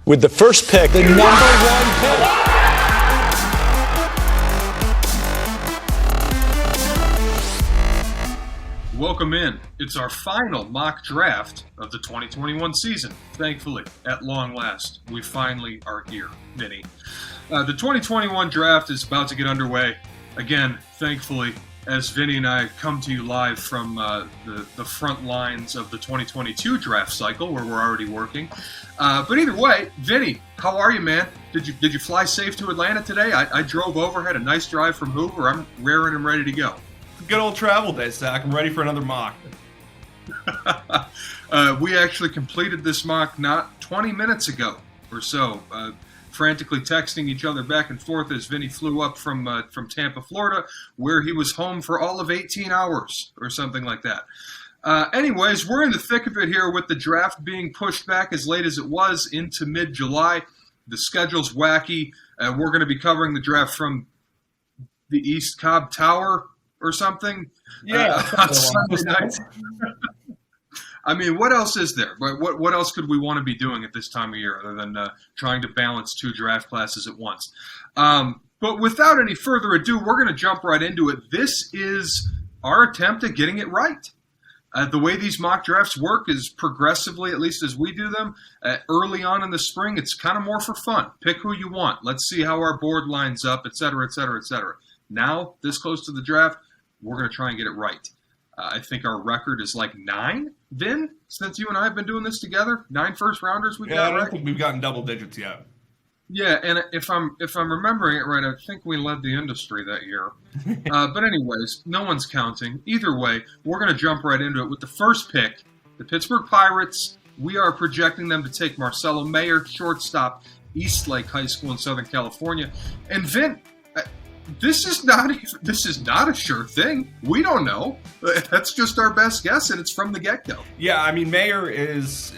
With the first pick, the number one pick. Welcome in. It's our final mock draft of the 2021 season. Thankfully, at long last, we finally are here, Vinny. The 2021 draft is about to get underway. Again, thankfully, as Vinny and I come to you live from the front lines of the 2022 draft cycle, where we're already working. But either way, Vinny, how are you, man? Did you fly safe to Atlanta today? I drove over, had a nice drive from Hoover. I'm raring and ready to go. Good old travel day, Zach. I'm ready for another mock. We actually completed this mock not 20 minutes ago or so, frantically texting each other back and forth as Vinny flew up from Tampa, Florida, where he was home for all of 18 hours or something like that. Anyways, we're in the thick of it here with the draft being pushed back as late as it was into mid-July. The schedule's wacky. We're going to be covering the draft from the East Cobb Tower or something. Yeah. On Sunday night. I mean, what else is there? What else could we want to be doing at this time of year other than trying to balance two draft classes at once? But without any further ado, we're going to jump right into it. This is our attempt at getting it right. The way these mock drafts work is progressively, at least as we do them, early on in the spring, it's kind of more for fun. Pick who you want. Let's see how our board lines up, et cetera, et cetera, et cetera. Now, this close to the draft, we're going to try and get it right. I think our record is like 9, Vin, since you and I have been doing this together. 9 first-rounders we've got right. I don't think we've gotten double digits yet. Yeah, and if I'm remembering it right, I think we led the industry that year. But anyways, no one's counting. Either way, we're going to jump right into it with the first pick, the Pittsburgh Pirates. We are projecting them to take Marcelo Mayer, shortstop, Eastlake High School in Southern California. And Vin, this is not a sure thing. We don't know. That's just our best guess, and it's from the get-go. Yeah, I mean, Mayer is,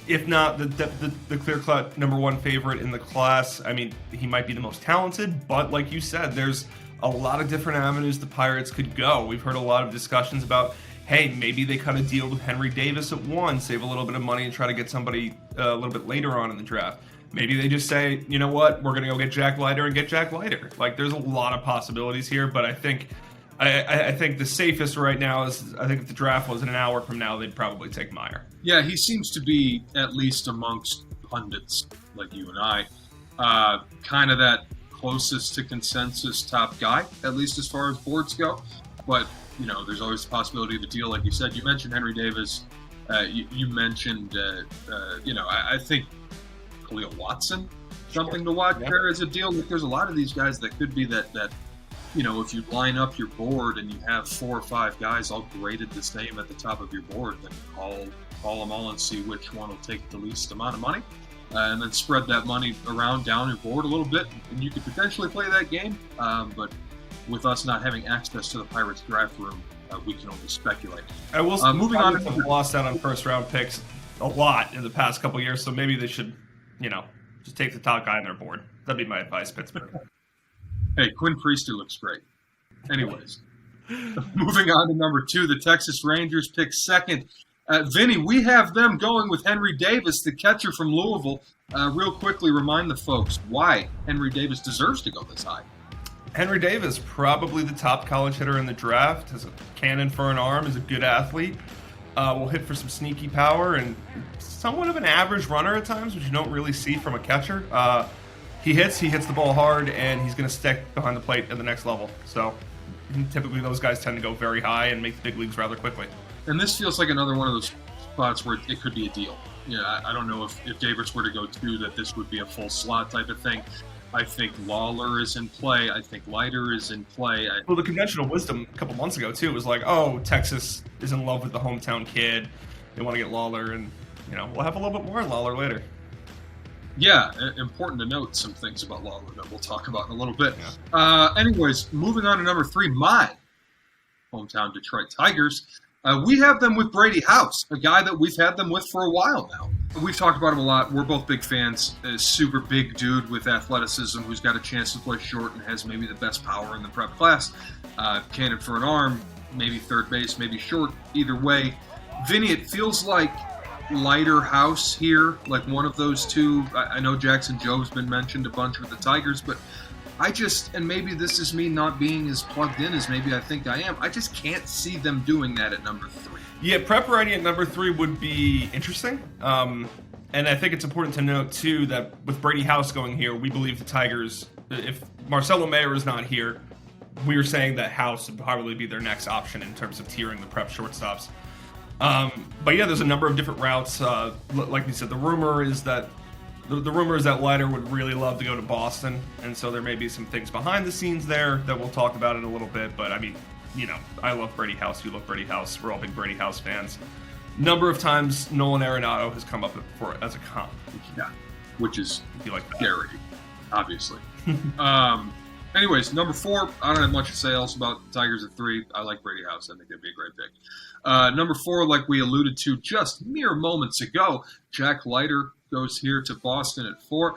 if not the clear-cut number one favorite in the class. I mean, he might be the most talented, but like you said, there's a lot of different avenues the Pirates could go. We've heard a lot of discussions about, hey, maybe they cut a deal with Henry Davis at 1, save a little bit of money, and try to get somebody a little bit later on in the draft. Maybe they just say, you know what, we're going to go get Jack Leiter and get Jack Leiter. Like, there's a lot of possibilities here, but I think the safest right now is, I think if the draft was in an hour from now, they'd probably take Mayer. Yeah, he seems to be, at least amongst pundits like you and I, kind of that closest to consensus top guy, at least as far as boards go. But, you know, there's always the possibility of a deal, like you said. You mentioned Henry Davis. You mentioned, I think KAHLIL Watson, something to watch there as a deal. Like, there's a lot of these guys that could be that, you know, if you line up your board and you have 4 or 5 guys all graded the same at the top of your board, then call them all and see which one will take the least amount of money, and then spread that money around down your board a little bit, and you could potentially play that game. But with us not having access to the Pirates draft room, we can only speculate. I will moving on to lost out on first round picks a lot in the past couple of years, so maybe they should, you know, just take the top guy on their board. That'd be my advice, Pittsburgh. Hey, Quinn Priester looks great. Anyways, moving on to number 2, the Texas Rangers pick 2nd. Vinny, we have them going with Henry Davis, the catcher from Louisville. Real quickly, remind the folks why Henry Davis deserves to go this high. Henry Davis, probably the top college hitter in the draft, has a cannon for an arm, is a good athlete. Will hit for some sneaky power and somewhat of an average runner at times, which you don't really see from a catcher. He hits the ball hard, and he's going to stick behind the plate at the next level. So typically those guys tend to go very high and make the big leagues rather quickly. And this feels like another one of those spots where it could be a deal. Yeah, I don't know if Davis were to go 2, that this would be a full slot type of thing. I think LAWLAR is in play. I think Leiter is in play. Well, the conventional wisdom a couple months ago, too, was like, oh, Texas is in love with the hometown kid. They want to get LAWLAR, and, you know, we'll have a little bit more on LAWLAR later. Yeah, important to note some things about LAWLAR that we'll talk about in a little bit. Yeah. Anyways, moving on to number 3, my hometown Detroit Tigers. We have them with Brady House, a guy that we've had them with for a while now. We've talked about him a lot. We're both big fans. A super big dude with athleticism who's got a chance to play short and has maybe the best power in the prep class. Cannon for an arm, maybe third base, maybe short. Either way, Vinny, it feels like Leiter House here, like one of those two. I know Jackson Jobe's been mentioned a bunch with the Tigers, but I just, and maybe this is me not being as plugged in as maybe I think I am, I just can't see them doing that at number 3. Yeah, Prep Ready at number 3 would be interesting. And I think it's important to note, too, that with Brady House going here, we believe the Tigers, if Marcelo Mayer is not here, we are saying that House would probably be their next option in terms of tiering the prep shortstops. But yeah, there's a number of different routes. Like you said, the rumor is that Leiter would really love to go to Boston, and so there may be some things behind the scenes there that we'll talk about in a little bit. But I mean, you know, I love Brady House. You love Brady House. We're all big Brady House fans. Number of times Nolan Arenado has come up for as a comp. Yeah, which is like scary, obviously. Anyways, number 4, I don't have much to say else about the Tigers at 3. I like Brady House. I think that'd be a great pick. Number 4, like we alluded to just mere moments ago, Jack Leiter goes here to Boston at 4.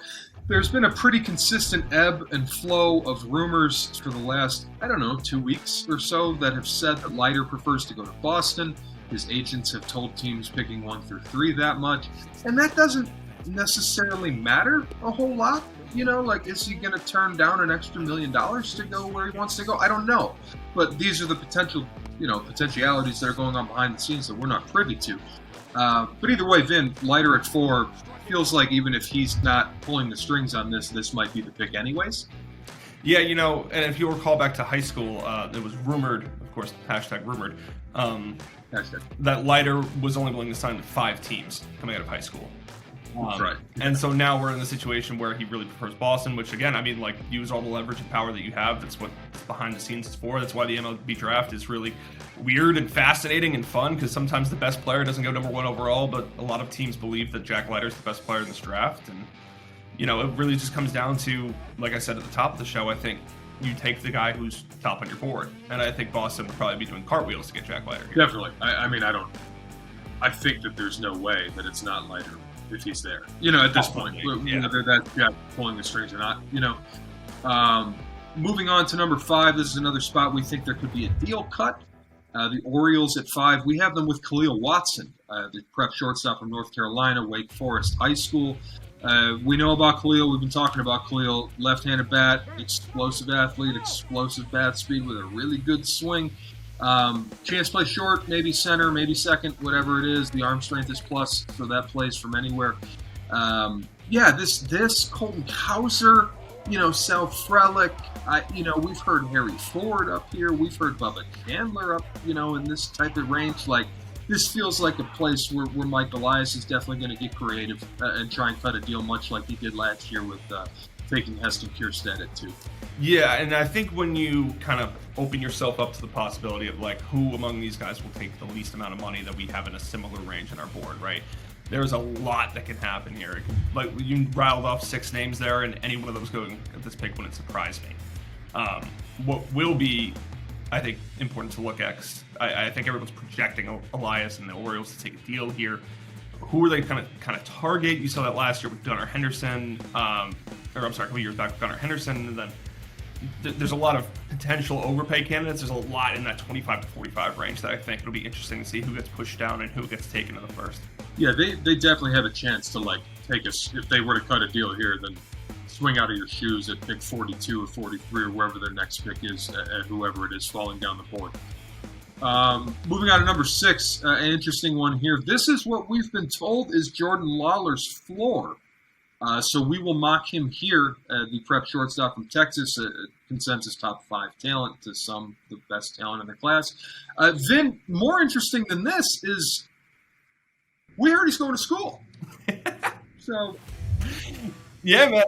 There's been a pretty consistent ebb and flow of rumors for the last, 2 weeks or so that have said that Leiter prefers to go to Boston. His agents have told teams picking 1 through 3 that much. And that doesn't necessarily matter a whole lot. You know, like, is he going to turn down an extra $1 million to go where he wants to go? I don't know. But these are the potentialities that are going on behind the scenes that we're not privy to. But either way, Vin, Leiter at 4 feels like even if he's not pulling the strings on this might be the pick anyways. Yeah, you know, and if you recall back to high school, it was rumored, of course, hashtag rumored, that Leiter was only willing to sign with 5 teams coming out of high school. Right. And so now we're in the situation where he really prefers Boston, which again, I mean, like, use all the leverage and power that you have. That's what behind the scenes is for. That's why the MLB draft is really weird and fascinating and fun, because sometimes the best player doesn't go number 1 overall, but a lot of teams believe that Jack Leiter is the best player in this draft. And, you know, it really just comes down to, like I said at the top of the show, I think you take the guy who's top on your board. And I think Boston would probably be doing cartwheels to get Jack Leiter here. Definitely. I think that there's no way that it's not Leiter if he's there, at this point, whether that's pulling the strings or not, Moving on to number 5, this is another spot we think there could be a deal cut. The Orioles at 5, we have them with KAHLIL Watson, the prep shortstop from North Carolina, Wake Forest High School. We know about KAHLIL. We've been talking about KAHLIL. Left-handed bat, explosive athlete, explosive bat speed with a really good swing. Chance play short, maybe center, maybe second, whatever it is. The arm strength is plus, so that plays from anywhere. This Colton Hauser, Sal Frelick, we've heard Harry Ford up here. We've heard Bubba Chandler up, in this type of range. Like, this feels like a place where Mike Elias is definitely going to get creative and try and cut a deal much like he did last year with taking Heston Kjerstad at 2. Yeah, and I think when you kind of open yourself up to the possibility of, like, who among these guys will take the least amount of money that we have in a similar range in our board, right? There's a lot that can happen here. Like, you rattled off 6 names there, and any one of those going at this pick wouldn't surprise me. What will be, I think, important to look at, 'cause I think everyone's projecting Elias and the Orioles to take a deal here. Who are they kind of target? You saw that last year with Gunnar Henderson, a couple years back with Gunnar Henderson, and then there's a lot of potential overpay candidates. There's a lot in that 25 to 45 range that I think it'll be interesting to see who gets pushed down and who gets taken in the first. Yeah, they definitely have a chance to, like, take us, if they were to cut a deal here, then swing out of your shoes at pick 42 or 43 or wherever their next pick is, at whoever it is falling down the board. Moving on to number 6, an interesting one here. This is what we've been told is Jordan Lawlar's floor. So we will mock him here, the prep shortstop from Texas, consensus top 5 talent, to some the best talent in the class. Vin, more interesting than this is we heard he's going to school. So, yeah, man.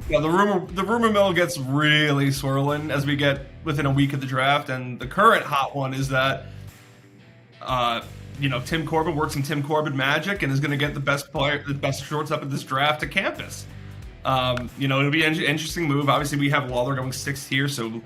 The rumor mill gets really swirling as we get within a week of the draft, and the current hot one is that Tim Corbin works in Tim Corbin magic and is going to get the best player, the best shortstop of this draft to campus. It'll be an interesting move. Obviously, we have Lawlar going 6th here, so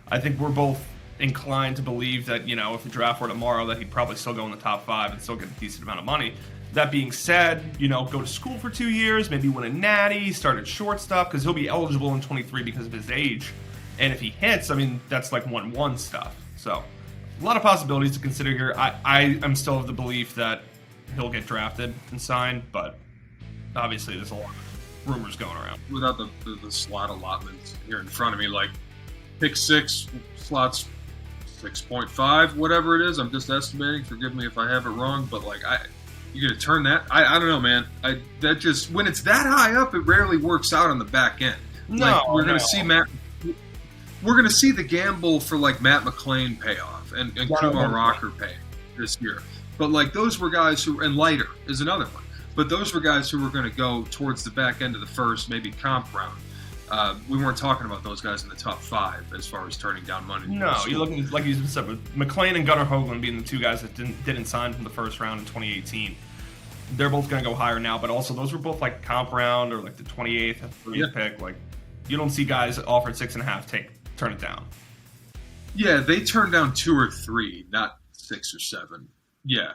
I think we're both inclined to believe that if the draft were tomorrow, that he'd probably still go in the top 5 and still get a decent amount of money. That being said, go to school for 2 years, maybe win a natty, start at shortstop, because he'll be eligible in 23 because of his age. And if he hits, that's like 1-1 stuff. So, a lot of possibilities to consider here. I am still of the belief that he'll get drafted and signed, but obviously there's a lot of rumors going around. Without the slot allotments here in front of me, like pick 6, slots 6.5, whatever it is. I'm just estimating. Forgive me if I have it wrong, but like you're gonna turn that. I don't know, man. That just when it's that high up, it rarely works out on the back end. We're gonna see We're gonna see the gamble for like Matt McClain pay off and Kumar Rocker pay this year. But like those were guys who, and Leiter is another one. But those were guys who were going to go towards the back end of the first, maybe comp round. We weren't talking about those guys in the top 5 as far as turning down money. No, you're looking, like you said, with McClain and Gunnar Hoagland being the 2 guys that didn't sign from the first round in 2018. They're both going to go higher now, but also those were both like comp round or like the 28th or 30th pick. Like you don't see guys offered 6.5 turn it down. Yeah, they turned down 2 or 3, not 6 or 7. Yeah.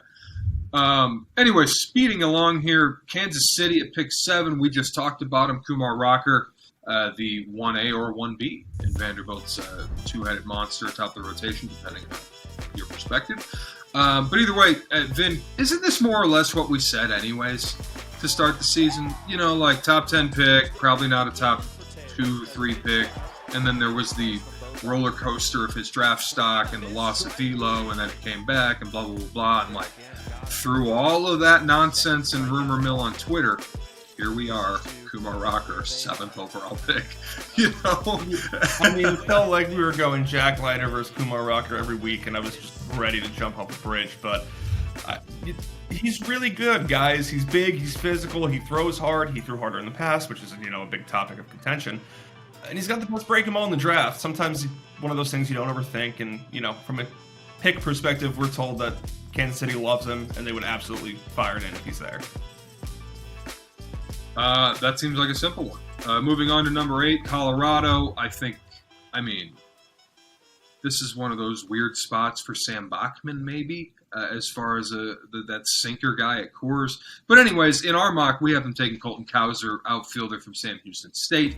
Anyway, speeding along here, Kansas City at pick 7. We just talked about him, Kumar Rocker, the 1A or 1B in Vanderbilt's 2-headed monster atop the rotation, depending on your perspective. But either way, Vin, isn't this more or less what we said anyways to start the season? You know, like top 10 pick, probably not a top 2, 3 pick. And then there was the roller coaster of his draft stock and the loss of D'Lo, and then it came back and blah, blah, blah, blah. And like through all of that nonsense and rumor mill on Twitter, here we are, Kumar Rocker, 7th overall pick. You know? I mean, it felt like we were going Jack Leiter versus Kumar Rocker every week, and I was just ready to jump off the bridge. But he's really good, guys. He's big, he's physical, he throws hard. He threw harder in the past, which is, a big topic of contention. And he's got the best break him all in the draft. Sometimes one of those things you don't overthink. And, from a pick perspective, we're told that Kansas City loves him, and they would absolutely fire it in if he's there. That seems like a simple one. Moving on to number 8, Colorado. This is one of those weird spots for Sam Bachman, maybe, as far as that sinker guy at Coors. But anyways, in our mock, we have him taking Colton Cowser, outfielder from Sam Houston State.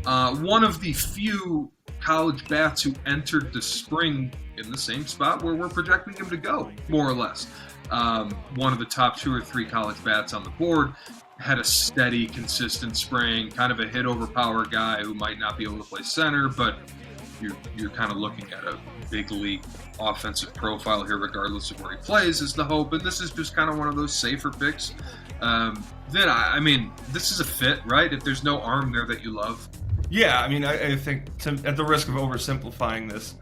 One of the few college bats who entered the spring in the same spot where we're projecting him to go, more or less. One of the top 2 or 3 college bats on the board. Had a steady, consistent spring, kind of a hit-over-power guy who might not be able to play center, but you're kind of looking at a big league offensive profile here, regardless of where he plays, is the hope. And this is just kind of one of those safer picks. Then, this is a fit, right? If there's no arm there that you love. Yeah, I think at the risk of oversimplifying this,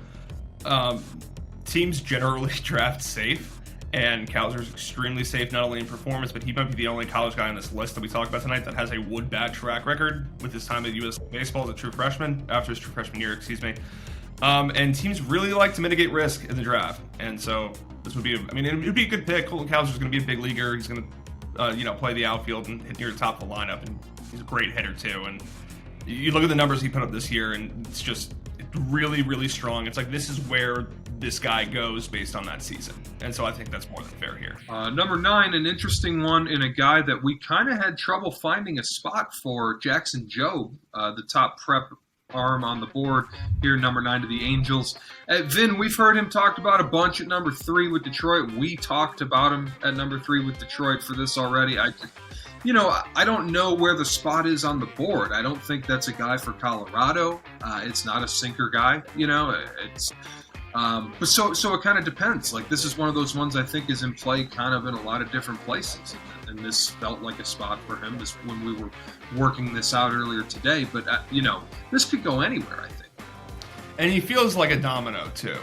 teams generally draft safe. And Cowser's extremely safe, not only in performance, but he might be the only college guy on this list that we talked about tonight that has a wood bat track record with his time at U.S. Baseball as a true freshman, after his true freshman year, And teams really like to mitigate risk in the draft. And so this would be, it would be a good pick. Colton Cowser's going to be a big leaguer. He's going to, play the outfield and hit near the top of the lineup. And he's a great hitter, too. And you look at the numbers he put up this year, and it's just really, really strong. It's like this is where this guy goes based on that season. And so I think that's more than fair here. Number 9, an interesting one in a guy that we kind of had trouble finding a spot for, Jackson Jobe, the top prep arm on the board here, number 9 to the Angels. Vin, we've heard him talked about a bunch at number 3 with Detroit. We talked about him at number 3 with Detroit for this already. I don't know where the spot is on the board. I don't think that's a guy for Colorado. It's not a sinker guy, but so it kind of depends. Like, this is one of those ones I think is in play kind of in a lot of different places. And this felt like a spot for him when we were working this out earlier today. But, this could go anywhere, I think. And he feels like a domino, too.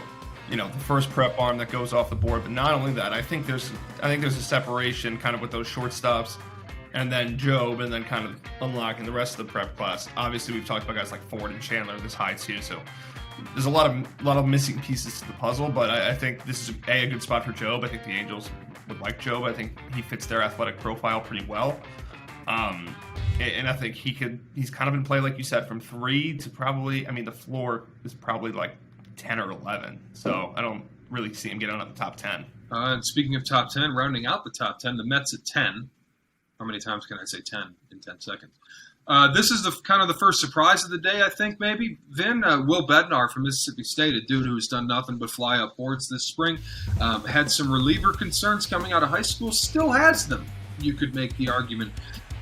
The first prep arm that goes off the board. But not only that, I think there's a separation kind of with those shortstops. And then Jobe, and then kind of unlocking the rest of the prep class. Obviously, we've talked about guys like Ford and Chandler this high, too. So there's a lot of missing pieces to the puzzle, but I think this is a good spot for Jobe. I think the Angels would like Jobe. I think he fits their athletic profile pretty well. And I think he's kind of in play, like you said, from 3 to probably, the floor is probably like 10 or 11. So I don't really see him getting on the top 10. And speaking of top 10, rounding out the top 10, the Mets at 10. How many times can I say 10 in 10 seconds? This is the kind of the first surprise of the day, I think, maybe. Vin, Will Bednar from Mississippi State, a dude who's done nothing but fly up boards this spring, had some reliever concerns coming out of high school, still has them, you could make the argument.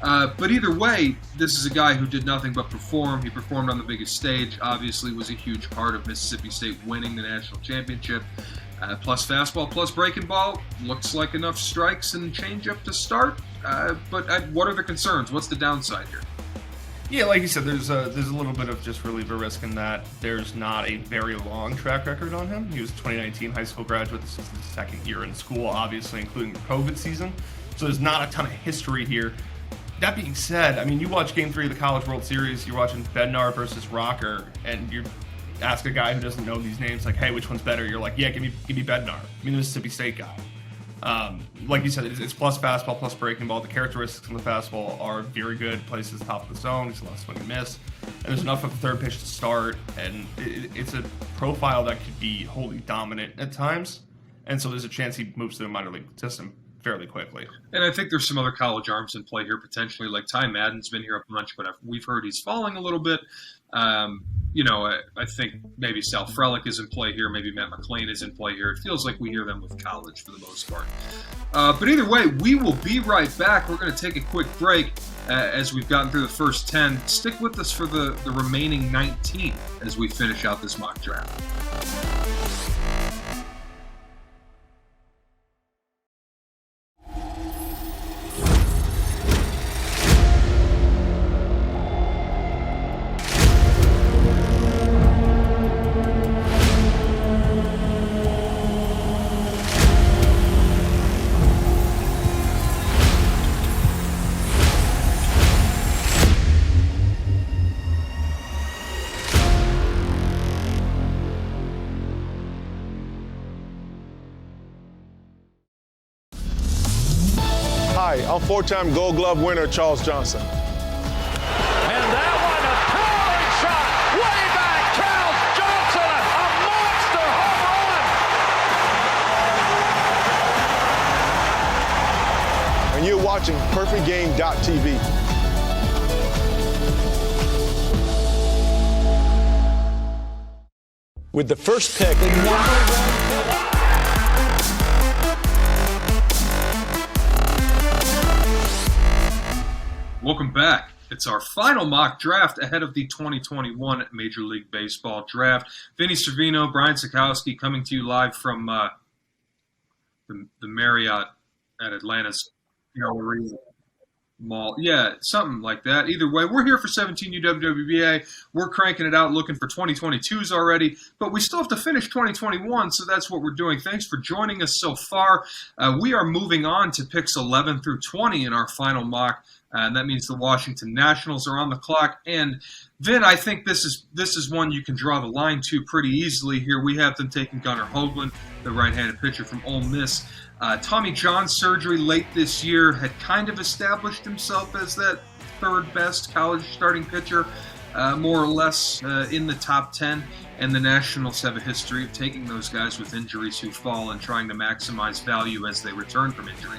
But either way, this is a guy who did nothing but perform. He performed on the biggest stage, obviously was a huge part of Mississippi State winning the national championship. Plus fastball, plus breaking ball. Looks like enough strikes and changeup to start. But what are the concerns? What's the downside here? Yeah, like you said, there's a little bit of just reliever risk in that there's not a very long track record on him. He was a 2019 high school graduate. This is his second year in school, obviously, including the COVID season. So there's not a ton of history here. That being said, I mean, you watch Game 3 of the College World Series, you're watching Bednar versus Rocker, and you ask a guy who doesn't know these names, like, hey, which one's better? You're like, yeah, give me Bednar. Give me the Mississippi State guy. Like you said, it's plus fastball, plus breaking ball. The characteristics on the fastball are very good. Places top of the zone. He's a lot of swing and miss. And there's enough of the third pitch to start. And it's a profile that could be wholly dominant at times. And so there's a chance he moves to the minor league system fairly quickly. And I think there's some other college arms in play here potentially. Like Ty Madden's been here a bunch, but we've heard he's falling a little bit. I think maybe Sal Frelick is in play here. Maybe Matt McClain is in play here. It feels like we hear them with college for the most part. But either way, we will be right back. We're going to take a quick break as we've gotten through the first 10. Stick with us for the remaining 19 as we finish out this mock draft. Hi, I'm four-time Gold Glove winner Charles Johnson. And that one, a towering shot, way back, Charles Johnson, a monster home run. And you're watching PerfectGame.tv. With the first pick, the number one pick. Welcome back. It's our final mock draft ahead of the 2021 Major League Baseball draft. Vinnie Cervino, Brian Sakowski coming to you live from the Marriott at Atlanta's Mall. Yeah, something like that. Either way, we're here for 17 UWWBA. We're cranking it out, looking for 2022s already, but we still have to finish 2021, so that's what we're doing. Thanks for joining us so far. We are moving on to picks 11 through 20 in our final mock. And that means the Washington Nationals are on the clock. And Vin, I think this is one you can draw the line to pretty easily here. We have them taking Gunnar Hoagland, the right-handed pitcher from Ole Miss. Tommy John surgery late this year had kind of established himself as that third best college starting pitcher, more or less in the top 10. And the Nationals have a history of taking those guys with injuries who fall and trying to maximize value as they return from injury.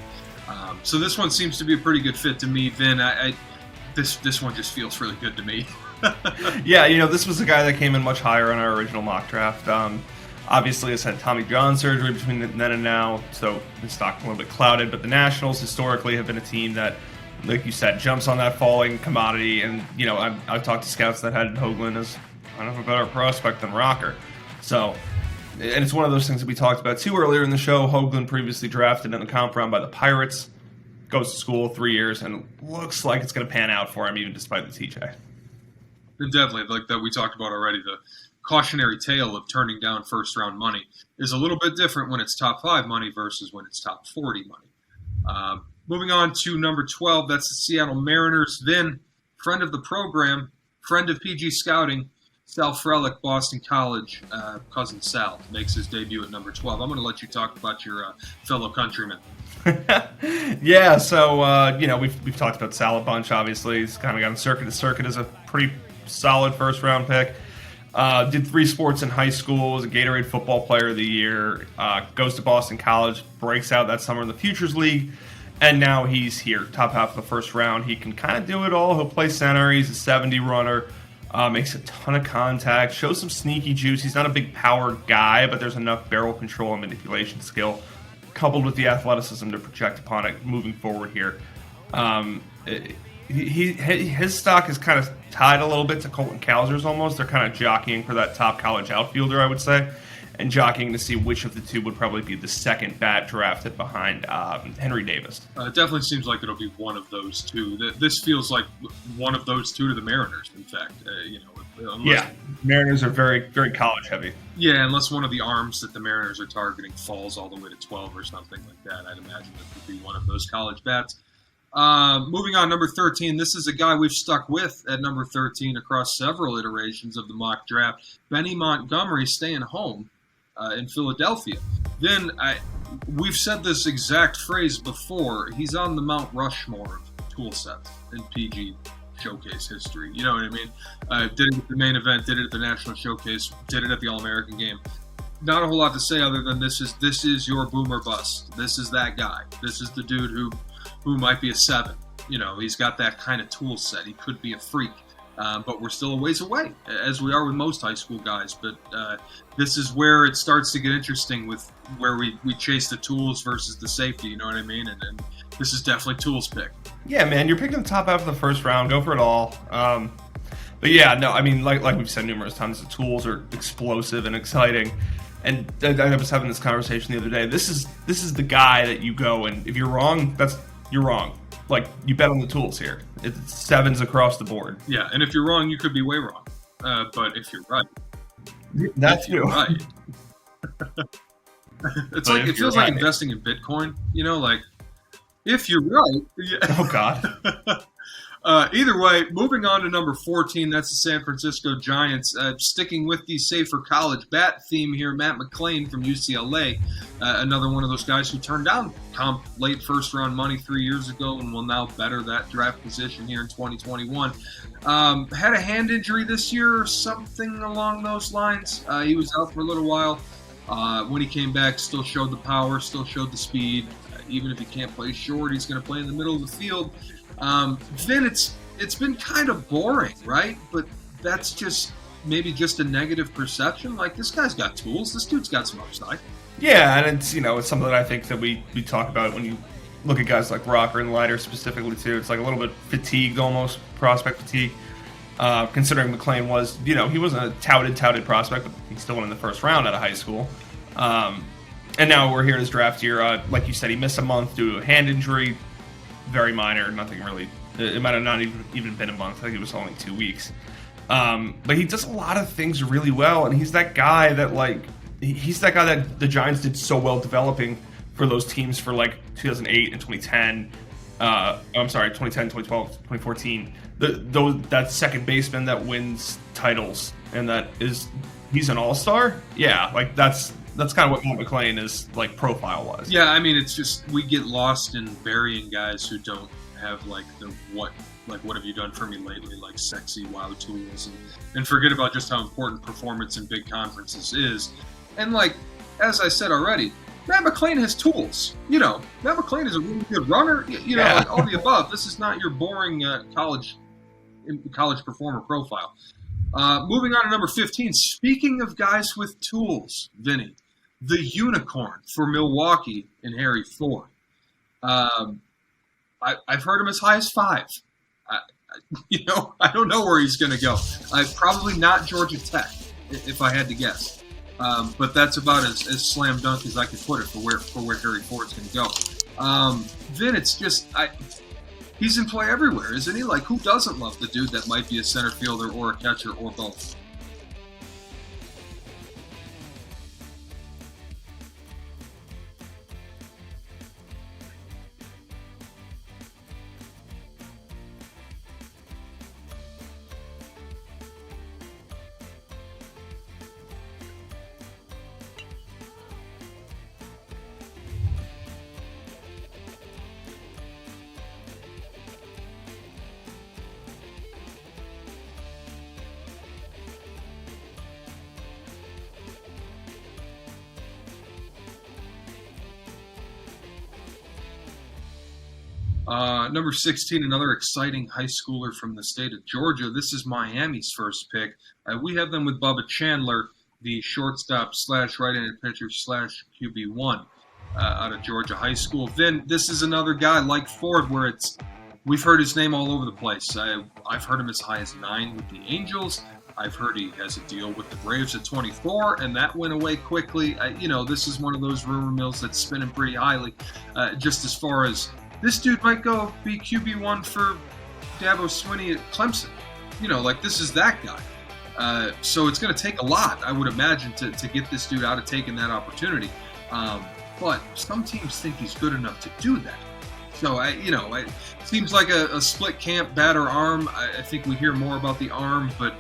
So this one seems to be a pretty good fit to me, Vin. This one just feels really good to me. Yeah, this was a guy that came in much higher on our original mock draft. Obviously, it's had Tommy John surgery between then and now, so the stock a little bit clouded. But the Nationals historically have been a team that, like you said, jumps on that falling commodity. And I've talked to scouts that had Hoagland as kind of a better prospect than Rocker. So. And it's one of those things that we talked about too earlier in the show. Hoagland previously drafted in the comp round by the Pirates, goes to school 3 years, and it looks like it's going to pan out for him, even despite the TJ. Definitely, like that we talked about already. The cautionary tale of turning down first-round money is a little bit different when it's top 5 money versus when it's top 40 money. Moving on to number 12, that's the Seattle Mariners. Vin, friend of the program, friend of PG Scouting, Sal Frelick, Boston College, cousin Sal, makes his debut at number 12. I'm going to let you talk about your fellow countryman. Yeah, so, we've talked about Sal a bunch, obviously. He's kind of gotten circuit to circuit as a pretty solid first-round pick. Did 3 sports in high school, was a Gatorade Football Player of the Year, goes to Boston College, breaks out that summer in the Futures League, And now he's here, top half of the first round. He can kind of do it all. He'll play center. He's a 70 runner. Makes a ton of contact. Shows some sneaky juice. He's not a big power guy, but there's enough barrel control and manipulation skill, coupled with the athleticism to project upon it moving forward here. His stock is kind of tied a little bit to Colton Cowser's almost. They're kind of jockeying for that top college outfielder, I would say, and jockeying to see which of the two would probably be the second bat drafted behind Henry Davis. It definitely seems like it'll be one of those two. This feels like one of those two to the Mariners, in fact. Mariners are very, very college heavy. Yeah, unless one of the arms that the Mariners are targeting falls all the way to 12 or something like that, I'd imagine it would be one of those college bats. Moving on, number 13. This is a guy we've stuck with at number 13 across several iterations of the mock draft. Benny Montgomery staying home in Philadelphia. Then, we've said this exact phrase before. He's on the Mount Rushmore of tool sets in PG Showcase history. You know what I mean? Did it at the main event, did it at the National Showcase, did it at the All-American game. Not a whole lot to say other than this is your boomer bust. This is that guy. This is the dude who might be a 7. You know, he's got that kind of tool set. He could be a freak. But we're still a ways away, as we are with most high school guys. But this is where it starts to get interesting with where we chase the tools versus the safety, you know what I mean? And this is definitely tools pick. Yeah, man, you're picking the top half of the first round. Go for it all. But yeah, no, I mean, like we've said numerous times, the tools are explosive and exciting. And I was having this conversation the other day. This is the guy that you go, and if you're wrong, you're wrong. Like, you bet on the tools here. It's 7s across the board. Yeah, and if you're wrong, you could be way wrong. But if you're right, that's true. Right. It feels like investing in Bitcoin. You know, like if you're right. Yeah. Oh God. Either way, moving on to number 14, that's the San Francisco Giants. Sticking with the safer college bat theme here, Matt McClain from UCLA, another one of those guys who turned down late first-round money 3 years ago and will now better that draft position here in 2021. Had a hand injury this year or something along those lines. He was out for a little while. When he came back, still showed the power, still showed the speed. Even if he can't play short, he's going to play in the middle of the field. Vin, it's been kind of boring, right? But that's just maybe just a negative perception. Like, this guy's got tools. This dude's got some upside. Yeah, and it's something that I think that we talk about when you look at guys like Rocker and Leiter specifically too. It's like a little bit fatigued, almost prospect fatigue. Considering McClain was, he wasn't a touted prospect, but he still went in the first round out of high school. And now we're here in his draft year. Like you said, he missed a month due to a hand injury. Very minor, nothing really. It might have not even been a month. I think it was only 2 weeks. But he does a lot of things really well, and he's that guy that the Giants did so well developing for those teams for like 2008 and 2010. 2010, 2012, 2014. That second baseman that wins titles and he's an all-star. Yeah, like that's kind of what Matt McClain is like profile-wise. Yeah, I mean, it's just we get lost in burying guys who don't have like what have you done for me lately, like sexy wow tools, and forget about just how important performance in big conferences is. And like, as I said already, Matt McClain has tools. Matt McClain is a really good runner. Like all the above. This is not your boring college performer profile. Moving on to number 15. Speaking of guys with tools, Vinny, the unicorn for Milwaukee in Harry Ford. I've heard him as high as 5. I don't know where he's going to go. Probably not Georgia Tech, if I had to guess. But that's about as slam dunk as I could put it for where Harry Ford's going to go. Vin, it's just he's in play everywhere, isn't he? Like, who doesn't love the dude that might be a center fielder or a catcher or both? Number 16, another exciting high schooler from the state of Georgia. This is Miami's first pick. We have them with Bubba Chandler, the shortstop / right-handed pitcher / QB1 out of Georgia High School. Vin, this is another guy like Ford where we've heard his name all over the place. I've heard him as high as 9 with the Angels. I've heard he has a deal with the Braves at 24, and that went away quickly. This is one of those rumor mills that's spinning pretty highly. Just as far as this dude might go be QB1 for Dabo Swinney at Clemson. This is that guy. So it's going to take a lot, I would imagine, to get this dude out of taking that opportunity. But some teams think he's good enough to do that. So, it seems like a split camp, batter arm. I think we hear more about the arm, but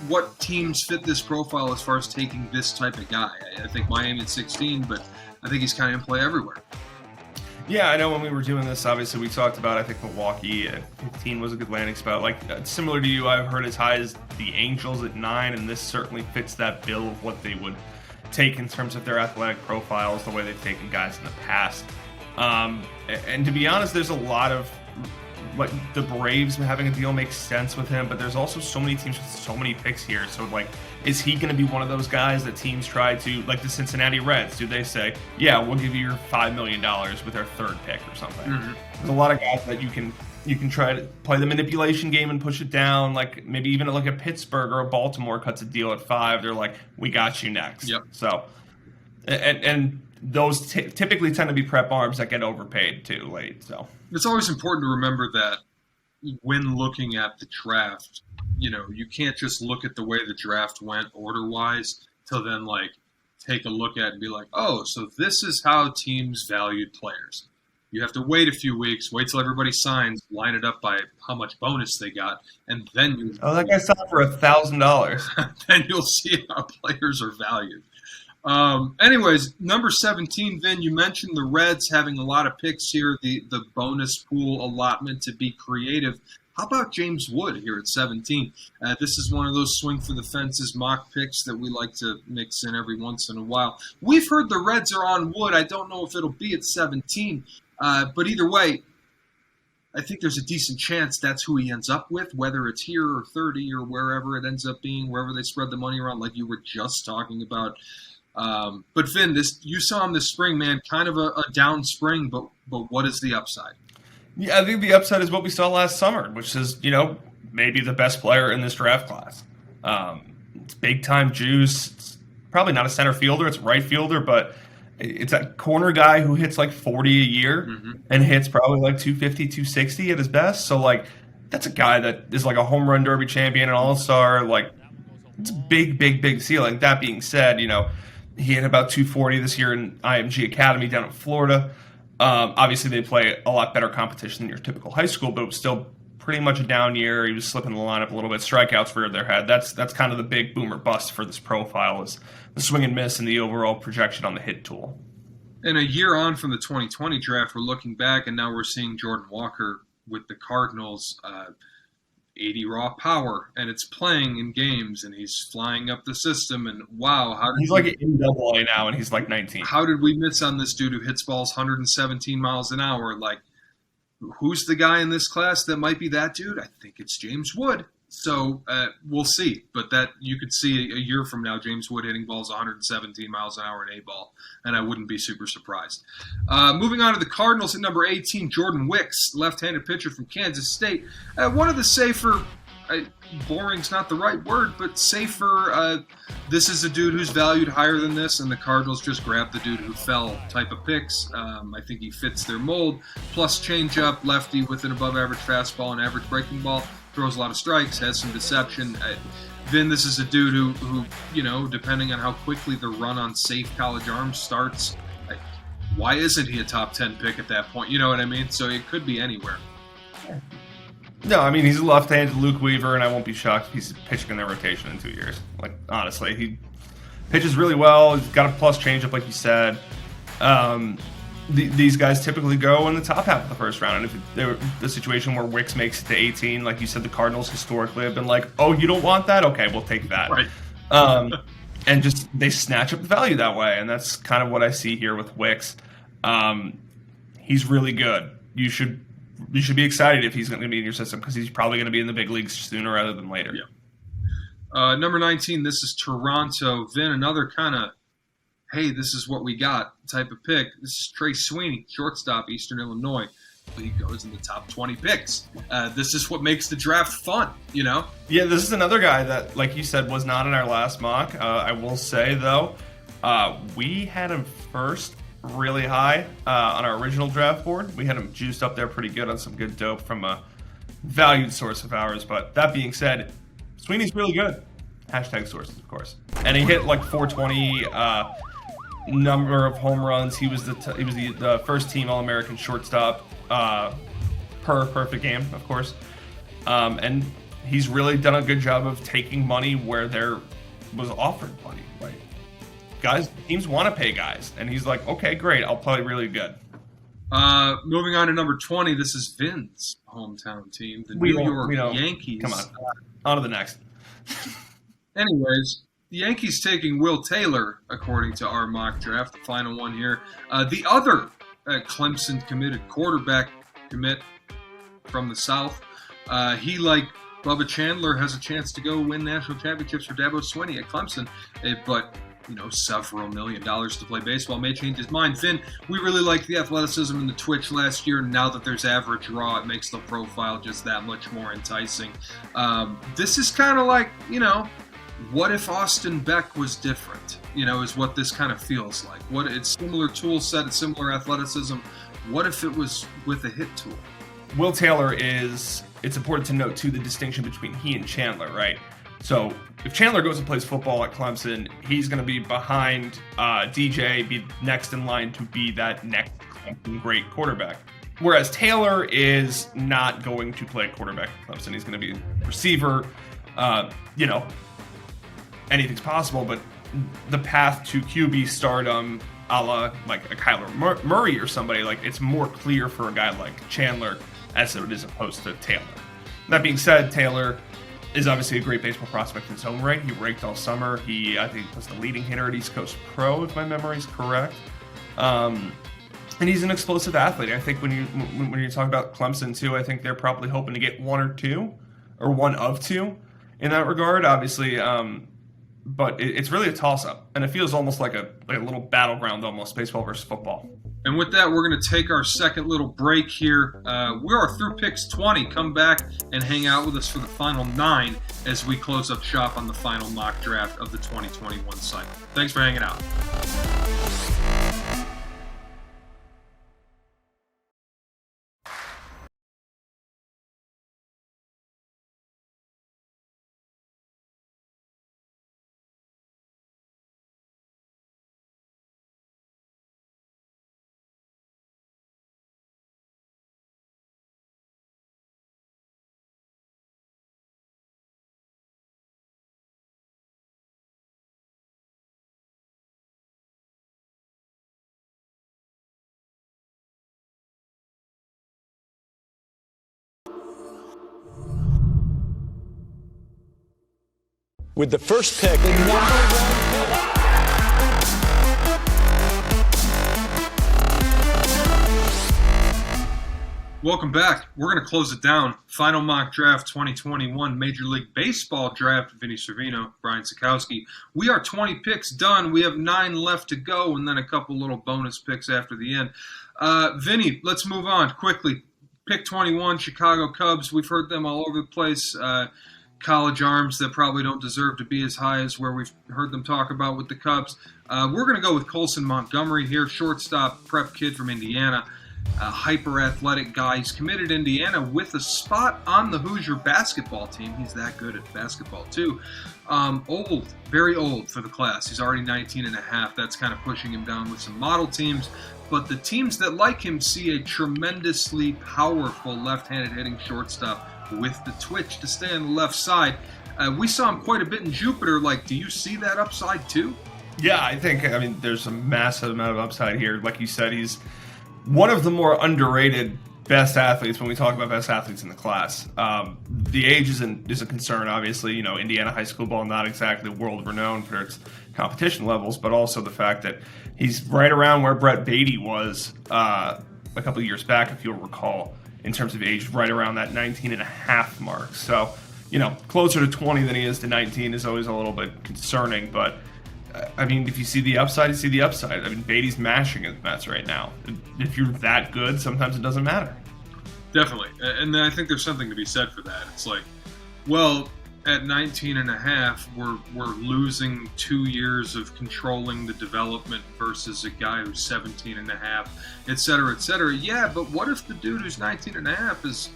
what teams fit this profile as far as taking this type of guy? I think Miami at 16, but I think he's kind of in play everywhere. Yeah, I know when we were doing this, obviously we talked about, I think Milwaukee at 15 was a good landing spot. Similar to you, I've heard as high as the Angels at 9, and this certainly fits that bill of what they would take in terms of their athletic profiles, the way they've taken guys in the past. And to be honest, there's a lot of, the Braves having a deal makes sense with him, but there's also so many teams with so many picks here. So, is he going to be one of those guys that teams try to, like the Cincinnati Reds, do they say, yeah, we'll give you your $5 million with our 3rd pick or something? Mm-hmm. There's a lot of guys that you can try to play the manipulation game and push it down. Maybe even a Pittsburgh or a Baltimore cuts a deal at 5. They're like, we got you next. Yep. So, and those typically tend to be prep arms that get overpaid too late. So it's always important to remember that when looking at the draft, you can't just look at the way the draft went order-wise to then take a look at it and be like, oh, so this is how teams valued players. You have to wait a few weeks, wait till everybody signs, line it up by how much bonus they got, and then that guy signed for $1,000. Then you'll see how players are valued. Anyways, number 17, Vin, you mentioned the Reds having a lot of picks here, the bonus pool allotment to be creative. How about James Wood here at 17? This is one of those swing for the fences mock picks that we like to mix in every once in a while. We've heard the Reds are on Wood. I don't know if it'll be at 17, but either way, I think there's a decent chance that's who he ends up with, whether it's here or 30 or wherever it ends up being, wherever they spread the money around like you were just talking about. But Vin, you saw him this spring, man, kind of a down spring, but what is the upside? Yeah, I think the upside is what we saw last summer, which is, maybe the best player in this draft class. It's big-time juice. It's probably not a center fielder. It's a right fielder, but it's a corner guy who hits 40 a year and hits probably 250, 260 at his best. So, that's a guy that is a home run derby champion, an all-star. It's a big, big, big ceiling. That being said, he hit about 240 this year in IMG Academy down in Florida. Obviously, they play a lot better competition than your typical high school, but it was still pretty much a down year. He was slipping the lineup a little bit. Strikeouts reared their head. That's kind of the big boomer bust for this profile is the swing and miss and the overall projection on the hit tool. And a year on from the 2020 draft, we're looking back, and now we're seeing Jordan Walker with the Cardinals, 80 raw power, and it's playing in games, and he's flying up the system, and wow. He's in AA now, and he's 19. How did we miss on this dude who hits balls 117 miles an hour? Who's the guy in this class that might be that dude? I think it's James Wood. So we'll see. But that you could see a year from now, James Wood hitting balls 117 miles an hour in A-ball, and I wouldn't be super surprised. Moving on to the Cardinals at number 18, Jordan Wicks, left-handed pitcher from Kansas State. One of the safer, boring's not the right word, but safer. This is a dude who's valued higher than this, and the Cardinals just grabbed the dude who fell type of picks. I think he fits their mold. Plus changeup, lefty with an above-average fastball and average breaking ball. Throws a lot of strikes, has some deception. Vin, this is a dude who, depending on how quickly the run on safe college arms starts, why isn't he a top 10 pick at that point? You know what I mean? So it could be anywhere. No, I mean, he's a left-handed Luke Weaver, and I won't be shocked if he's pitching in their rotation in 2 years. Honestly, he pitches really well. He's got a plus changeup, like you said. These guys typically go in the top half of the first round. And if they were the situation where Wicks makes it to 18, like you said, the Cardinals historically have been like, oh, you don't want that? Okay, we'll take that. Right. And just they snatch up the value that way. And that's kind of what I see here with Wicks. he's really good. You should be excited if he's going to be in your system because he's probably going to be in the big leagues sooner rather than later. Yeah. Number 19, this is Toronto. Vin, another kind of, hey, this is what we got type of pick. This is Trey Sweeney, shortstop, Eastern Illinois. He goes in the top 20 picks. This is what makes the draft fun, you know? Yeah, this is another guy that, like you said, was not in our last mock. I will say, though, we had him first really high on our original draft board. We had him juiced up there pretty good on some good dope from a valued source of ours. But that being said, Sweeney's really good. Hashtag sources, of course. And he hit like 420 number of home runs. He was the first team All-American shortstop per perfect game, of course. And he's really done a good job of taking money where there was offered money. Like, guys, teams want to pay guys, and he's like, okay, great, I'll play really good. Moving on to number 20, this is Vin's hometown team, the New York Yankees. Come on to the next. Anyways, the Yankees taking Will Taylor, according to our mock draft, the final one here. The other Clemson committed quarterback commit from the South. He, like Bubba Chandler, has a chance to go win national championships for Dabo Swinney at Clemson, but several $1 million to play baseball may change his mind. Finn, we really liked the athleticism and the twitch last year. Now that there's average raw, it makes the profile just that much more enticing. This is kind of like, what if Austin Beck was different? Is what this kind of feels like. It's similar tool set, it's similar athleticism. What if it was with a hit tool? Will Taylor it's important to note too the distinction between he and Chandler, right? So if Chandler goes and plays football at Clemson, he's going to be behind DJ, be next in line to be that next great quarterback. Whereas Taylor is not going to play quarterback at Clemson. He's going to be a receiver. Anything's possible, but the path to QB stardom, a la like a Kyler Murray or somebody, like it's more clear for a guy like Chandler as it is opposed to Taylor. That being said, Taylor is obviously a great baseball prospect in his own right. He raked all summer. I think was the leading hitter at East Coast Pro, if my memory is correct. And he's an explosive athlete. I think when you talk about Clemson too, I think they're probably hoping to get one of two in that regard. Obviously, but it's really a toss-up, and it feels almost like a little battleground, almost baseball versus football. And with that, we're going to take our second little break here. We are through picks 20. Come back and hang out with us for the final 9 as we close up shop on the final mock draft of the 2021 cycle. Thanks for hanging out. With the first pick, the number 1 pick. Welcome back. We're going to close it down. Final mock draft 2021 Major League Baseball draft. Vinnie Cervino, Brian Sakowski. We are 20 picks done. We have 9 left to go, and then a couple little bonus picks after the end. Vinnie, let's move on quickly. Pick 21, Chicago Cubs. We've heard them all over the place. College arms that probably don't deserve to be as high as where we've heard them talk about with the Cubs. We're going to go with Colson Montgomery here, shortstop, prep kid from Indiana. Hyper-athletic guy. He's committed to Indiana with a spot on the Hoosier basketball team. He's that good at basketball, too. Old, very old for the class. He's already 19 and a half. That's kind of pushing him down with some model teams. But the teams that like him see a tremendously powerful left-handed hitting shortstop with the twitch to stay on the left side. We saw him quite a bit in Jupiter. Do you see that upside too? Yeah, I think, there's a massive amount of upside here. Like you said, he's one of the more underrated best athletes when we talk about best athletes in the class. The age is a concern, obviously. Indiana high school ball, not exactly world-renowned for its competition levels, but also the fact that he's right around where Brett Beatty was a couple of years back, if you'll recall, in terms of age, right around that 19 and a half mark. So, closer to 20 than he is to 19 is always a little bit concerning. But, I mean, if you see the upside, you see the upside. I mean, Beatty's mashing at the Mets right now. If you're that good, sometimes it doesn't matter. Definitely. And I think there's something to be said for that. It's like, well, at 19 and a half, we're losing 2 years of controlling the development versus a guy who's 17 and a half, et cetera, et cetera. Yeah, but what if the dude who's 19 and a half is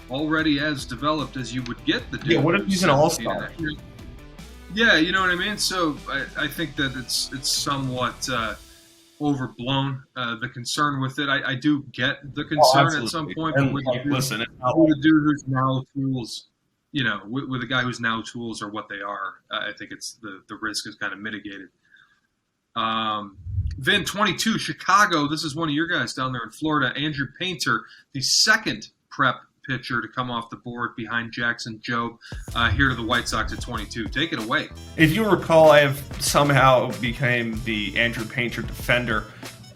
already as developed as you would get the dude? Yeah, what if he's an all-star? Yeah, you know what I mean? So I think that it's somewhat overblown, the concern with it. I do get the concern at some point, but with a dude who's now tools, with a guy who's now tools are what they are, I think it's the risk is kind of mitigated. Vin, 22, Chicago. This is one of your guys down there in Florida. Andrew Painter, the second prep pitcher to come off the board behind Jackson Jobe, here to the White Sox at 22. Take it away. If you recall, I have somehow became the Andrew Painter defender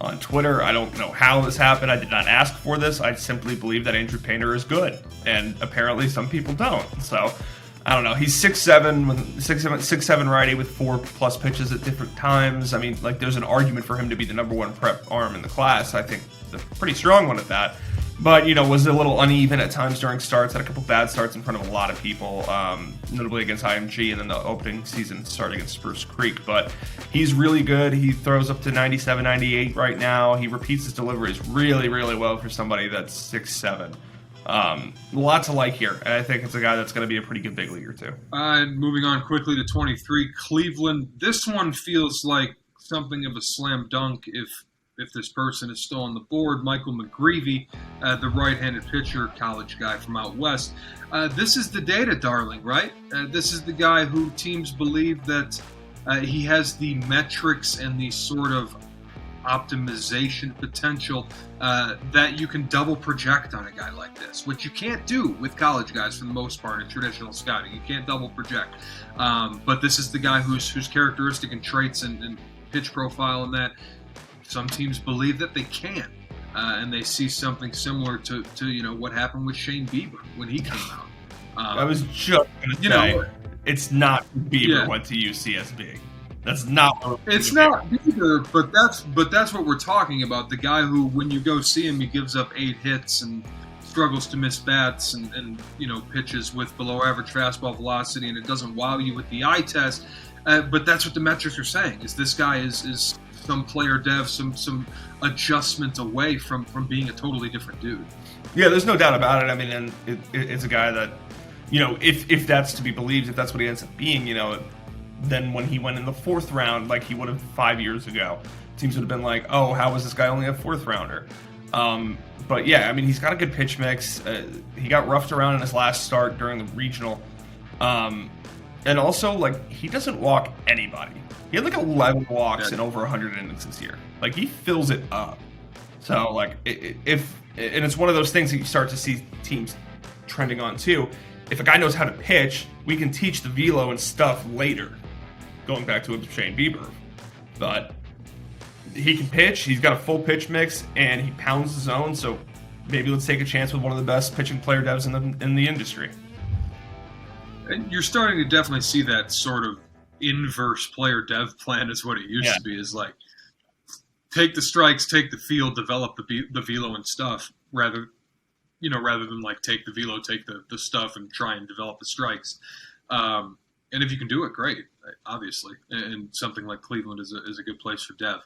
on Twitter. I don't know how this happened. I did not ask for this. I simply believe that Andrew Painter is good, and apparently some people don't. So I don't know. He's 6'7", righty with 4+ pitches at different times. I mean, there's an argument for him to be the #1 prep arm in the class. I think a pretty strong one at that. But, was a little uneven at times during starts, had a couple bad starts in front of a lot of people, notably against IMG and then the opening season start against Spruce Creek. But he's really good. He throws up to 97, 98 right now. He repeats his deliveries really, really well for somebody that's 6'7". Lots to like here, and I think it's a guy that's going to be a pretty good big leaguer too. Moving on quickly to 23, Cleveland. This one feels like something of a slam dunk if this person is still on the board. Michael McGreevy, the right-handed pitcher, college guy from out west. This is the data darling, right? This is the guy who teams believe that he has the metrics and the sort of optimization potential that you can double project on a guy like this, which you can't do with college guys for the most part in traditional scouting. You can't double project. But this is the guy whose characteristic and traits and pitch profile and that some teams believe that they can, and they see something similar to what happened with Shane Bieber when he came out. I was just going to say, it's not Bieber went to UCSB. That's not. It's not Bieber, but that's what we're talking about. The guy who, when you go see him, he gives up 8 hits and struggles to miss bats and pitches with below average fastball velocity, and it doesn't wow you with the eye test. But that's what the metrics are saying. Is this guy is some player dev, some adjustment away from being a totally different dude. Yeah, there's no doubt about it. I mean, and it's a guy that, if that's to be believed, if that's what he ends up being, then when he went in the 4th round, like he would have 5 years ago, teams would have been like, oh, how was this guy only a 4th rounder? But yeah, I mean, he's got a good pitch mix. He got roughed around in his last start during the regional. And also, he doesn't walk anybody. He had 11 walks in over 100 innings this year. He fills it up. So, and it's one of those things that you start to see teams trending on too. If a guy knows how to pitch, we can teach the velo and stuff later. Going back to Shane Bieber. But he can pitch, he's got a full pitch mix, and he pounds the zone, so maybe let's take a chance with one of the best pitching player devs in the industry. And you're starting to definitely see that sort of inverse player dev plan is what it used to be, is take the strikes, take the field, develop the velo and stuff, rather than take the velo, take the stuff and try and develop the strikes. And if you can do it, great, obviously. And something like Cleveland is a good place for dev.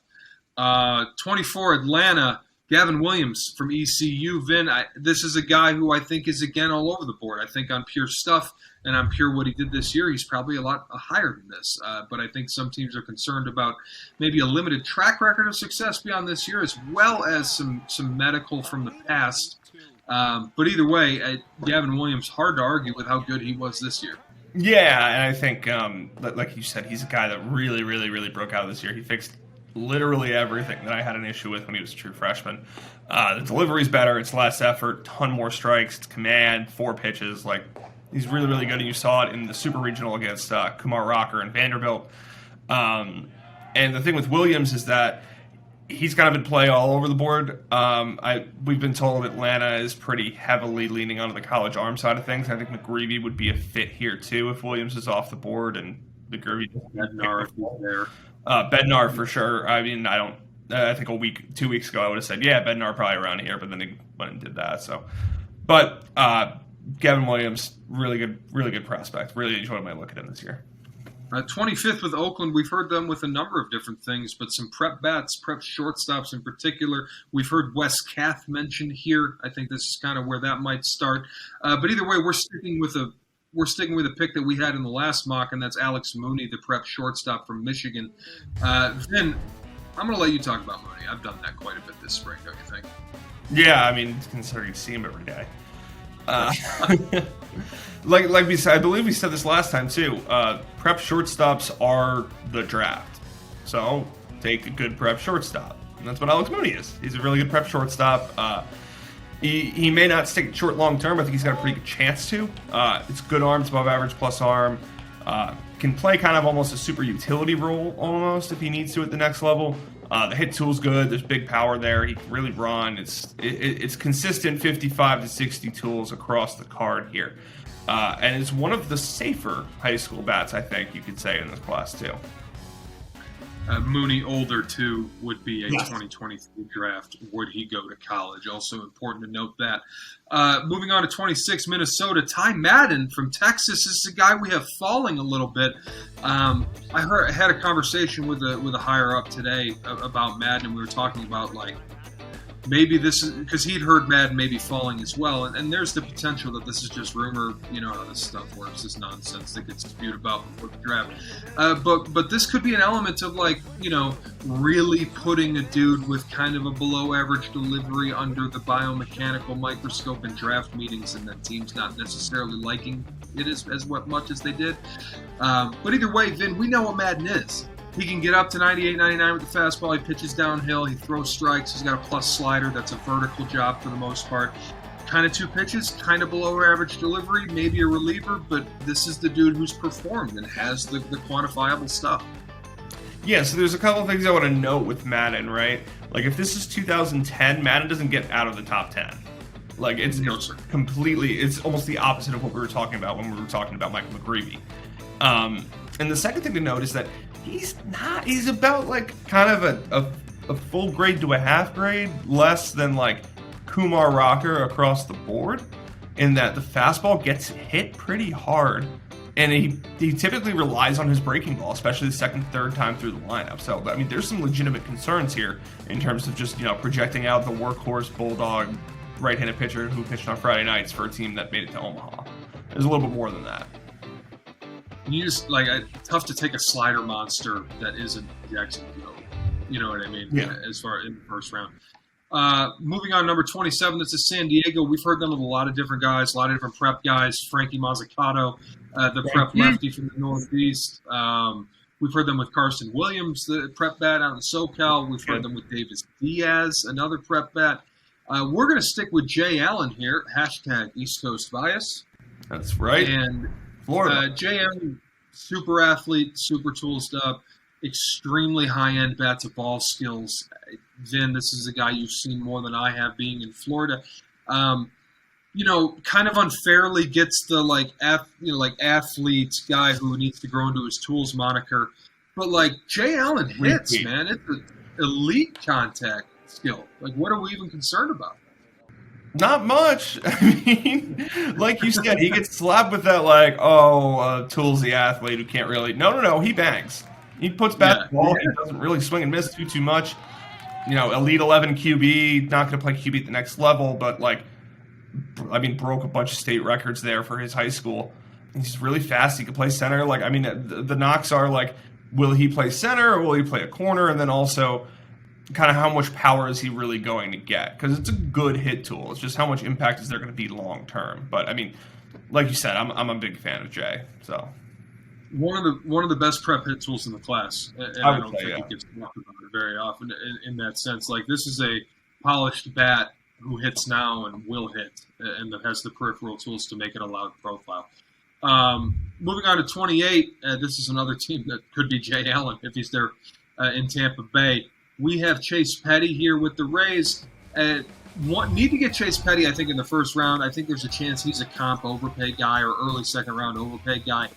24, Atlanta, Gavin Williams from ECU. Vin, this is a guy who I think is, again, all over the board. I think on pure stuff and on pure what he did this year, he's probably a lot higher than this. But I think some teams are concerned about maybe a limited track record of success beyond this year, as well as some medical from the past. But either way, Gavin Williams, hard to argue with how good he was this year. Yeah, and I think, like you said, he's a guy that really, really, really broke out this year. He fixed literally everything that I had an issue with when he was a true freshman. The delivery's better, it's less effort, ton more strikes, it's command, 4 pitches. He's really, really good, and you saw it in the Super Regional against Kumar Rocker and Vanderbilt. And the thing with Williams is that he's kind of in play all over the board. We've been told Atlanta is pretty heavily leaning onto the college arm side of things. I think McGreevy would be a fit here too if Williams is off the board and McGreevy Bednar if he's there. Bednar for sure. I mean, I think 2 weeks ago I would have said, yeah, Bednar probably around here, but then he went and did that. So, but Gavin Williams, really good prospect. Really enjoyed my look at him this year. 25th with Oakland, we've heard them with a number of different things, but some prep bats, prep shortstops in particular. We've heard Wes Kath mentioned here. I think this is kind of where that might start. But either way, we're sticking with a pick that we had in the last mock, and that's Alex Mooney, the prep shortstop from Michigan. Vin, I'm going to let you talk about Mooney. I've done that quite a bit this spring, don't you think? Yeah, I mean, considering you see him every day. Like we said, I believe we said this last time too. Prep shortstops are the draft, so take a good prep shortstop, and that's what Alex Mooney is. He's a really good prep shortstop. He may not stick short long term. I think he's got a pretty good chance to. It's good arms, above average plus arm. Can play kind of almost a super utility role almost if he needs to at the next level. The hit tool's good. There's big power there. He can really run. It's consistent 55 to 60 tools across the card here. And it's one of the safer high school bats, I think you could say, in this class too. Mooney older too would be a 2023 draft. Would he go to college? Also important to note that. Moving on to 26, Minnesota. Ty Madden from Texas is a guy we have falling a little bit. I had a conversation with a higher up today about Madden, and we were talking about like maybe this is because he'd heard Madden maybe falling as well, and there's the potential that this is just rumor. You know how this stuff works, this nonsense that gets spewed about before the draft. But this could be an element of like, you know, really putting a dude with kind of a below average delivery under the biomechanical microscope in draft meetings, and that team's not necessarily liking it as much as they did. But either way, Vin, we know what Madden is. He can get up to 98, 99 with the fastball. He pitches downhill. He throws strikes. He's got a plus slider. That's a vertical job for the most part. Kind of two pitches, kind of below average delivery, maybe a reliever, but this is the dude who's performed and has the quantifiable stuff. Yeah, so there's a couple of things I want to note with Madden, right? Like if this is 2010, Madden doesn't get out of the top 10. Like it's completely, it's almost the opposite of what we were talking about when we were talking about Michael McGreevy. And the second thing to note is that he's about like kind of a full grade to a half grade less than like Kumar Rocker across the board, in that the fastball gets hit pretty hard, and he typically relies on his breaking ball, especially the second, third time through the lineup. So I mean, there's some legitimate concerns here in terms of just, you know, projecting out the workhorse bulldog right-handed pitcher who pitched on Friday nights for a team that made it to Omaha. There's a little bit more than that. You just like tough to take a slider monster that isn't Jacksonville. You know what I mean? Yeah. As far in the first round. Moving on, number 27. This is San Diego. We've heard them with a lot of different guys, a lot of different prep guys. Frankie Mazzucato, the prep lefty from the Northeast. We've heard them with Carson Williams, the prep bat out in SoCal. We've heard them with Davis Diaz, another prep bat. We're going to stick with Jay Allen here. # East Coast bias. That's right. And Florida. Jay Allen, super athlete, super tools up, extremely high-end bat-to-ball skills. Vin, this is a guy you've seen more than I have being in Florida. You know, kind of unfairly gets the athlete guy who needs to grow into his tools moniker. But like Jay Allen hits, man. It's an elite contact skill. Like, what are we even concerned about? Not much. I mean, like you said, he gets slapped with that, like, toolsy athlete who can't really. No, he bangs. He puts bat ball. He doesn't really swing and miss too much. You know, elite 11 QB, not going to play QB at the next level, but like, I mean, broke a bunch of state records there for his high school. He's really fast. He can play center. Like, I mean, the knocks are like, will he play center or will he play a corner? And then also, kind of how much power is he really going to get? Because it's a good hit tool. It's just how much impact is there going to be long term. But I mean, like you said, I'm a big fan of Jay. So one of the best prep hit tools in the class, and I don't think it gets talked about it very often in that sense. Like, this is a polished bat who hits now and will hit, and that has the peripheral tools to make it a loud profile. Moving on to 28, this is another team that could be Jay Allen if he's there in Tampa Bay. We have Chase Petty here with the Rays. Need to get Chase Petty, I think, in the first round. I think there's a chance he's a comp overpay guy or early second round overpay guy.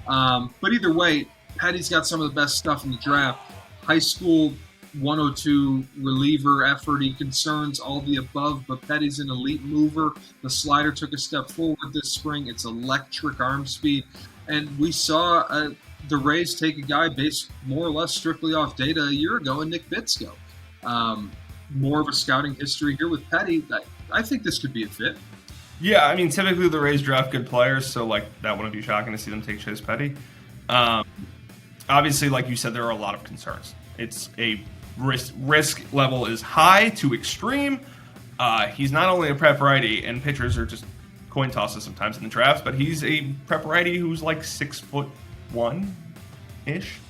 But either way, Petty's got some of the best stuff in the draft. High school 102 reliever effort, he concerns all the above, but Petty's an elite mover. The slider took a step forward this spring. It's electric arm speed. And we saw the Rays take a guy based more or less strictly off data a year ago in Nick Bitsko. More of a scouting history here with Petty. I think this could be a fit. Yeah, I mean, typically the Rays draft good players, so like that wouldn't be shocking to see them take Chase Petty. Obviously, like you said, there are a lot of concerns. It's a risk level is high to extreme. He's not only a prep righty, and pitchers are just coin tosses sometimes in the drafts, but he's a prep righty who's like 6'1"-ish,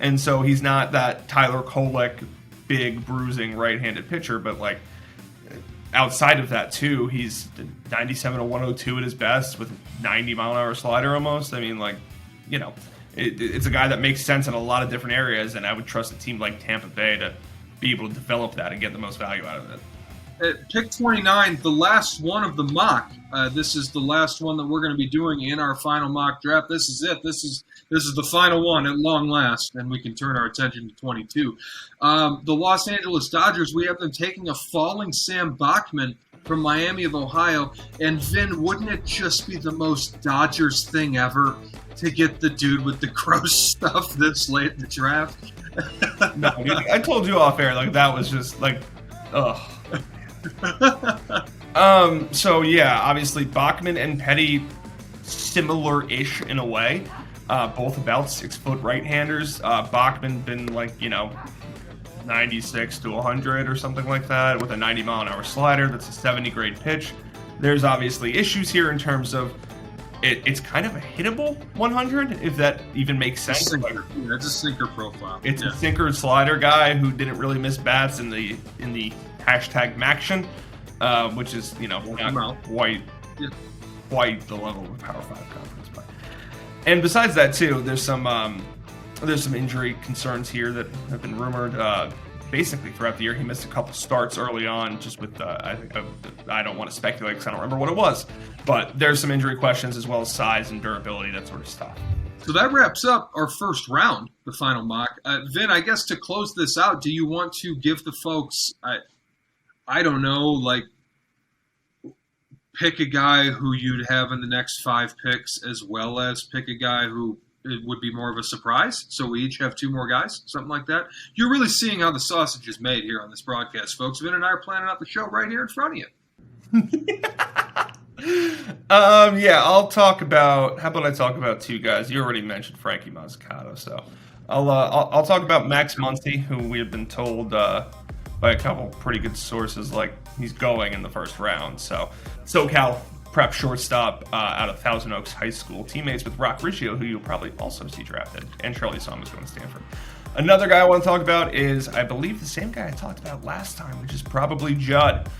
and so he's not that Tyler Kolek big bruising right-handed pitcher, but like outside of that too, he's 97 to 102 at his best with 90-mile-an-hour slider almost. I mean, like, you know, it's a guy that makes sense in a lot of different areas, and I would trust a team like Tampa Bay to be able to develop that and get the most value out of it. At pick 29, the last one of the mock. This is the last one that we're going to be doing in our final mock draft. This is it. This is the final one at long last, and we can turn our attention to 22. The Los Angeles Dodgers, we have them taking a falling Sam Bachman from Miami of Ohio. And Vin, wouldn't it just be the most Dodgers thing ever to get the dude with the gross stuff this late in the draft? No, dude, I told you off air, like that was just like, ugh. So yeah, obviously Bachman and Petty similar-ish in a way. Both about 6-foot right-handers. Bachman been like, 96 to 100 or something like that with a 90-mile-an-hour slider. That's a 70 grade pitch. There's obviously issues here in terms of it's kind of a hittable 100, if that even makes sense. It's a sinker profile. It's a sinker slider guy who didn't really miss bats in the hashtag Maction, which is not quite the level of Power 5 conference. But and besides that too, there's some injury concerns here that have been rumored. Basically throughout the year, he missed a couple starts early on, just with I don't want to speculate because I don't remember what it was, but there's some injury questions as well as size and durability, that sort of stuff. So that wraps up our first round, the final mock. Vin, I guess to close this out, do you want to give the folks, I don't know, like pick a guy who you'd have in the next 5 picks, as well as pick a guy who it would be more of a surprise, so we each have 2 more guys, something like that? You're really seeing how the sausage is made here on this broadcast, folks. Vin and I are planning out the show right here in front of you. Yeah, I'll talk about. How about I talk about 2 guys? You already mentioned Frankie Mazzucato, so I'll talk about Max Muncy, who we have been told by a couple pretty good sources, like he's going in the first round. So SoCal prep shortstop out of Thousand Oaks High School, teammates with Rock Riccio, who you'll probably also see drafted, and Charlie Song is going to Stanford. Another guy I want to talk about is, I believe, the same guy I talked about last time, which is probably Judd.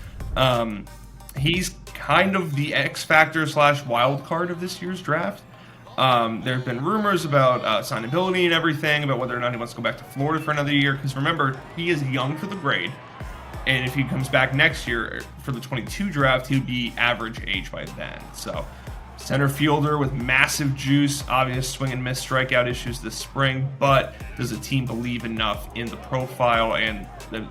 He's kind of the X factor / wild card of this year's draft. There have been rumors about signability and everything, about whether or not he wants to go back to Florida for another year, because remember, he is young for the grade. And if he comes back next year for the 22 draft, he'd be average age by then. So, center fielder with massive juice, obvious swing and miss strikeout issues this spring, but does the team believe enough in the profile and the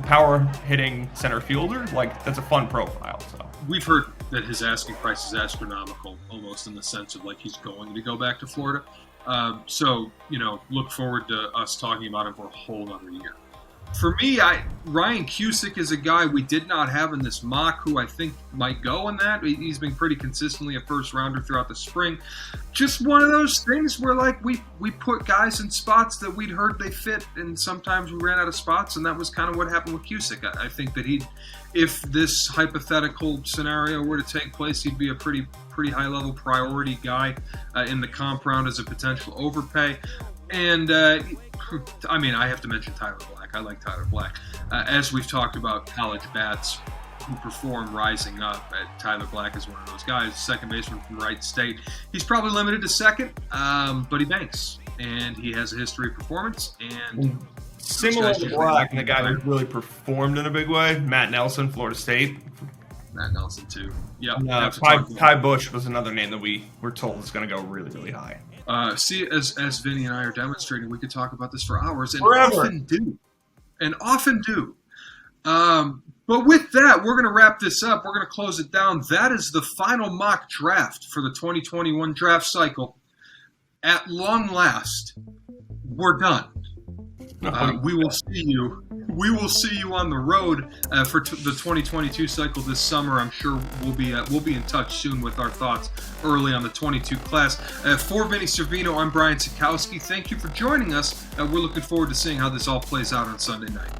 power hitting center fielder? Like, that's a fun profile. So we've heard that his asking price is astronomical, almost in the sense of like he's going to go back to Florida. So, look forward to us talking about him for a whole other year. For me, Ryan Cusick is a guy we did not have in this mock who I think might go in that. He's been pretty consistently a first rounder throughout the spring. Just one of those things where like we put guys in spots that we'd heard they fit, and sometimes we ran out of spots, and that was kind of what happened with Cusick. I think that if this hypothetical scenario were to take place, he'd be a pretty high level priority guy in the comp round as a potential overpay. And I have to mention Tyler Black. I like Tyler Black. As we've talked about college bats who perform rising up, Tyler Black is one of those guys, second baseman from Wright State. He's probably limited to second, but he banks, and he has a history of performance. And Similar to Black, and the guy who really performed in a big way, Matt Nelson, Florida State. Matt Nelson too. Yeah. Ty Bush was another name that we were told is going to go really, really high. See, as Vinny and I are demonstrating, we could talk about this for hours, and Forever. often do. But with that, we're going to wrap this up. We're going to close it down. That is the final mock draft for the 2021 draft cycle. At long last, we're done. We will see you. We will see you on the road for the 2022 cycle this summer. I'm sure we'll be in touch soon with our thoughts early on the 22 class. For Vinnie Cervino, I'm Brian Sakowski. Thank you for joining us. We're looking forward to seeing how this all plays out on Sunday night.